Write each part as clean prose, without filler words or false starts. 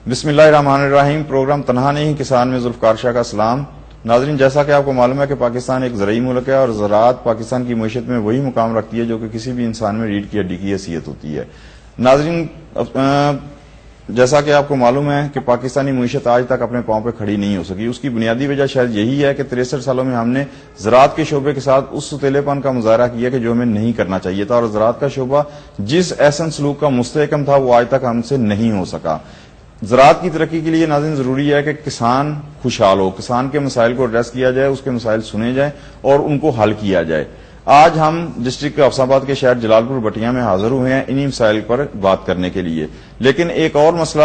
بسم اللہ الرحمن الرحیم۔ پروگرام تنہا نہیں کسان میں ذوالفقار شاہ کا سلام۔ ناظرین، جیسا کہ آپ کو معلوم ہے کہ پاکستان ایک زرعی ملک ہے اور زراعت پاکستان کی معیشت میں وہی مقام رکھتی ہے جو کہ کسی بھی انسان میں ریڑھ کی ہڈی کی حیثیت ہوتی ہے۔ ناظرین، جیسا کہ آپ کو معلوم ہے کہ پاکستانی معیشت آج تک اپنے پاؤں پہ کھڑی نہیں ہو سکی۔ اس کی بنیادی وجہ شاید یہی ہے کہ 63 سالوں میں ہم نے زراعت کے شعبے کے ساتھ اس ستیلے پن کا مظاہرہ کیا کہ جو ہمیں نہیں کرنا چاہیے تھا، اور زراعت کا شعبہ جس احسن سلوک کا مستحکم تھا وہ آج تک ہم سے نہیں ہو سکا۔ زراعت کی ترقی کے لیے ناظرین ضروری ہے کہ کسان خوشحال ہو، کسان کے مسائل کو ایڈریس کیا جائے، اس کے مسائل سنے جائیں اور ان کو حل کیا جائے۔ آج ہم ڈسٹرکٹ حفص آباد کے شہر جلال پور بٹیا میں حاضر ہوئے ہیں انہی مسائل پر بات کرنے کے لیے، لیکن ایک اور مسئلہ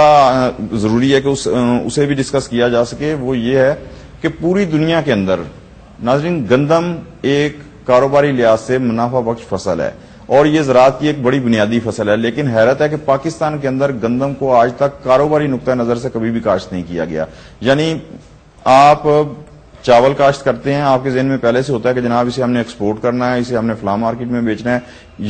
ضروری ہے کہ اسے بھی ڈسکس کیا جا سکے۔ وہ یہ ہے کہ پوری دنیا کے اندر ناظرین گندم ایک کاروباری لحاظ سے منافع بخش فصل ہے اور یہ زراعت کی ایک بڑی بنیادی فصل ہے، لیکن حیرت ہے کہ پاکستان کے اندر گندم کو آج تک کاروباری نقطہ نظر سے کبھی بھی کاشت نہیں کیا گیا۔ یعنی آپ چاول کاشت کرتے ہیں، آپ کے ذہن میں پہلے سے ہوتا ہے کہ جناب اسے ہم نے ایکسپورٹ کرنا ہے، اسے ہم نے فلاں مارکیٹ میں بیچنا ہے،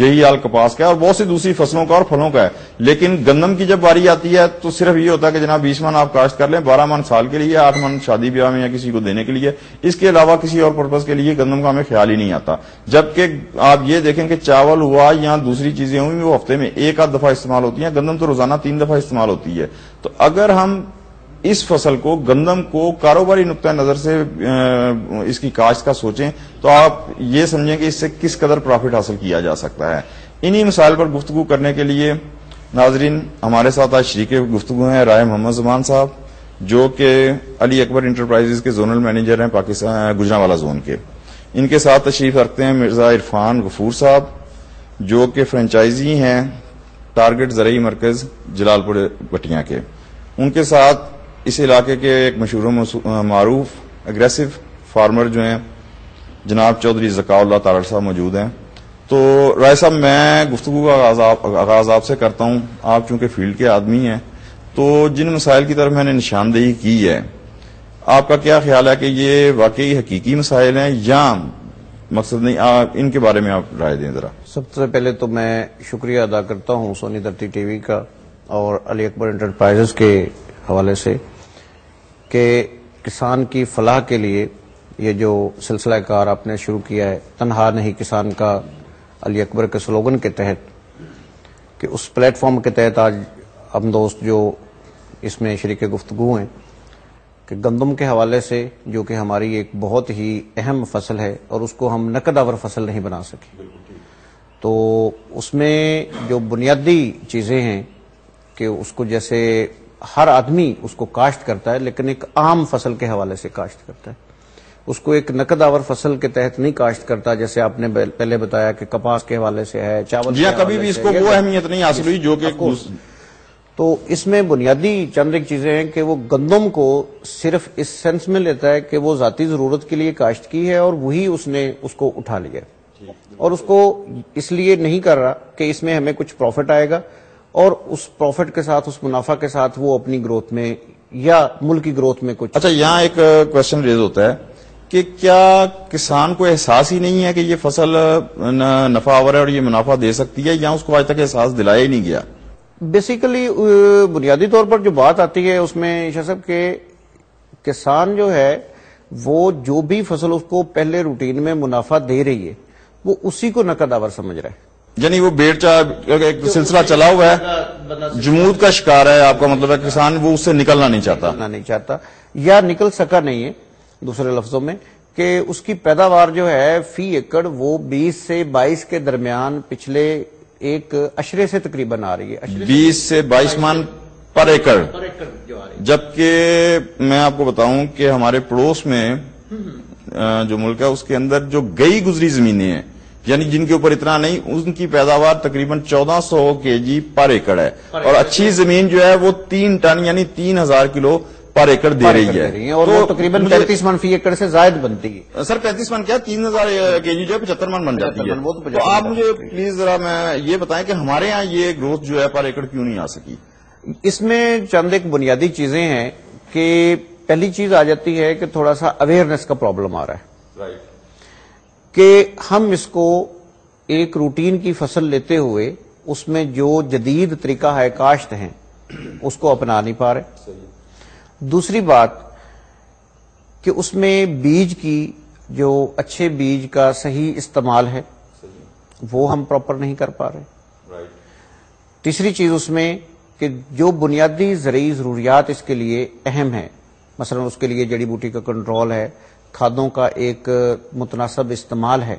یہی حال کپاس کا ہے اور بہت سی دوسری فصلوں کا اور پھلوں کا ہے۔ لیکن گندم کی جب باری آتی ہے تو صرف یہ ہوتا ہے کہ جناب 20 من آپ کاشت کر لیں، 12 من سال کے لیے، 8 من شادی بیاہ میں یا کسی کو دینے کے لیے، اس کے علاوہ کسی اور پرپز کے لیے گندم کا ہمیں خیال ہی نہیں آتا۔ جبکہ آپ یہ دیکھیں کہ چاول ہوا یا دوسری چیزیں ہوئی وہ ہفتے میں ایک آدھ دفعہ استعمال ہوتی ہیں، گندم تو روزانہ 3 دفعہ استعمال ہوتی ہے۔ تو اگر ہم اس فصل کو گندم کو کاروباری نقطہ نظر سے اس کی کاشت کا سوچیں تو آپ یہ سمجھیں کہ اس سے کس قدر پروفٹ حاصل کیا جا سکتا ہے۔ انہی مسائل پر گفتگو کرنے کے لیے ناظرین ہمارے ساتھ آج شریک گفتگو ہیں رائے محمد زمان صاحب، جو کہ علی اکبر انٹرپرائزز کے زونل مینیجر ہیں پاکستان گجرانوالہ زون کے۔ ان کے ساتھ تشریف رکھتے ہیں مرزا عرفان غفور صاحب، جو کہ فرنچائزی ہیں ٹارگٹ زرعی مرکز جلال پور بٹیا کے۔ ان کے ساتھ اس علاقے کے ایک مشہور و معروف اگریسو فارمر جو ہیں جناب چودھری ذکاء اللہ تارڑ صاحب موجود ہیں۔ تو رائے صاحب، میں گفتگو کا آغاز آپ سے کرتا ہوں۔ آپ چونکہ فیلڈ کے آدمی ہیں تو جن مسائل کی طرف میں نے نشاندہی کی ہے، آپ کا کیا خیال ہے کہ یہ واقعی حقیقی مسائل ہیں یا مقصد نہیں؟ ان کے بارے میں آپ رائے دیں ذرا۔ سب سے پہلے تو میں شکریہ ادا کرتا ہوں سونی دھرتی ٹی وی کا اور علی اکبر انٹرپرائزز کے حوالے سے کہ کسان کی فلاح کے لیے یہ جو سلسلہ کار آپ نے شروع کیا ہے، تنہا نہیں کسان کا، علی اکبر کے سلوگن کے تحت، کہ اس پلیٹ فارم کے تحت آج ہم دوست جو اس میں شریک گفتگو ہیں کہ گندم کے حوالے سے، جو کہ ہماری ایک بہت ہی اہم فصل ہے اور اس کو ہم نقد آور فصل نہیں بنا سکے، تو اس میں جو بنیادی چیزیں ہیں کہ اس کو جیسے ہر آدمی اس کو کاشت کرتا ہے لیکن ایک عام فصل کے حوالے سے کاشت کرتا ہے، اس کو ایک نقد آور فصل کے تحت نہیں کاشت کرتا، جیسے آپ نے پہلے بتایا کہ کپاس کے حوالے سے ہے، چاول جی، کبھی بھی اس کو وہ اہمیت نہیں حاصل ہوئی جو کہ تو اس میں بنیادی چند ایک چیزیں ہیں کہ وہ گندم کو صرف اس سینس میں لیتا ہے کہ وہ ذاتی ضرورت کے لیے کاشت کی ہے اور وہی اس نے اس کو اٹھا لیا اور اس کو اس لیے نہیں کر رہا کہ اس میں ہمیں کچھ پروفٹ آئے گا اور اس پروفٹ کے ساتھ، اس منافع کے ساتھ وہ اپنی گروتھ میں یا ملک کی گروتھ میں کچھ۔ اچھا، یہاں ایک کوشچن ریز ہوتا ہے کہ کیا کسان کو احساس ہی نہیں ہے کہ یہ فصل نفع آور ہے اور یہ منافع دے سکتی ہے، یا اس کو آج تک احساس دلایا ہی نہیں گیا؟ بیسیکلی بنیادی طور پر جو بات آتی ہے اس میں شاہ صاحب کہ کسان جو ہے وہ جو بھی فصل اس کو پہلے روٹین میں منافع دے رہی ہے وہ اسی کو نقد آور سمجھ رہا ہے، یعنی وہ ایک سلسلہ چلا ہوا ہے، جمود کا شکار ہے۔ آپ کا مطلب ہے کسان وہ اس سے نکلنا نہیں چاہتا یا نکل سکا نہیں ہے، دوسرے لفظوں میں کہ اس کی پیداوار جو ہے فی ایکڑ وہ 20 سے 22 کے درمیان پچھلے ایک اشرے سے تقریباً آ رہی ہے، 20 سے 22 من پر ایکڑ، جبکہ میں آپ کو بتاؤں کہ ہمارے پڑوس میں جو ملک ہے اس کے اندر جو گئی گزری زمینیں ہیں، یعنی جن کے اوپر اتنا نہیں، ان کی پیداوار تقریباً 1400 kg پر ایکڑ ہے اور اچھی زمین جو ہے وہ 3 ٹن یعنی 3000 کلو پر ایکڑ دے رہی ہے اور وہ تقریباً 35 من فی ایکڑ سے زائد بنتی ہے۔ سر 35 من کیا، 3000 kg جو ہے 75 من بن جاتی ہے۔ تو آپ مجھے پلیز ذرا میں یہ بتائیں کہ ہمارے ہاں یہ گروتھ جو ہے پر ایکڑ کیوں نہیں آ سکی؟ اس میں چند ایک بنیادی چیزیں ہیں کہ پہلی چیز آ جاتی ہے کہ تھوڑا سا اویئرنیس کا پرابلم آ رہا ہے کہ ہم اس کو ایک روٹین کی فصل لیتے ہوئے اس میں جو جدید طریقہ ہے کاشت ہیں اس کو اپنا نہیں پا رہے. دوسری بات کہ اس میں بیج کی جو اچھے بیج کا صحیح استعمال ہے وہ ہم پراپر نہیں کر پا رہے. تیسری چیز اس میں کہ جو بنیادی زرعی ضروریات اس کے لیے اہم ہیں، مثلا اس کے لیے جڑی بوٹی کا کنٹرول ہے، کھادوں کا ایک متناسب استعمال ہے،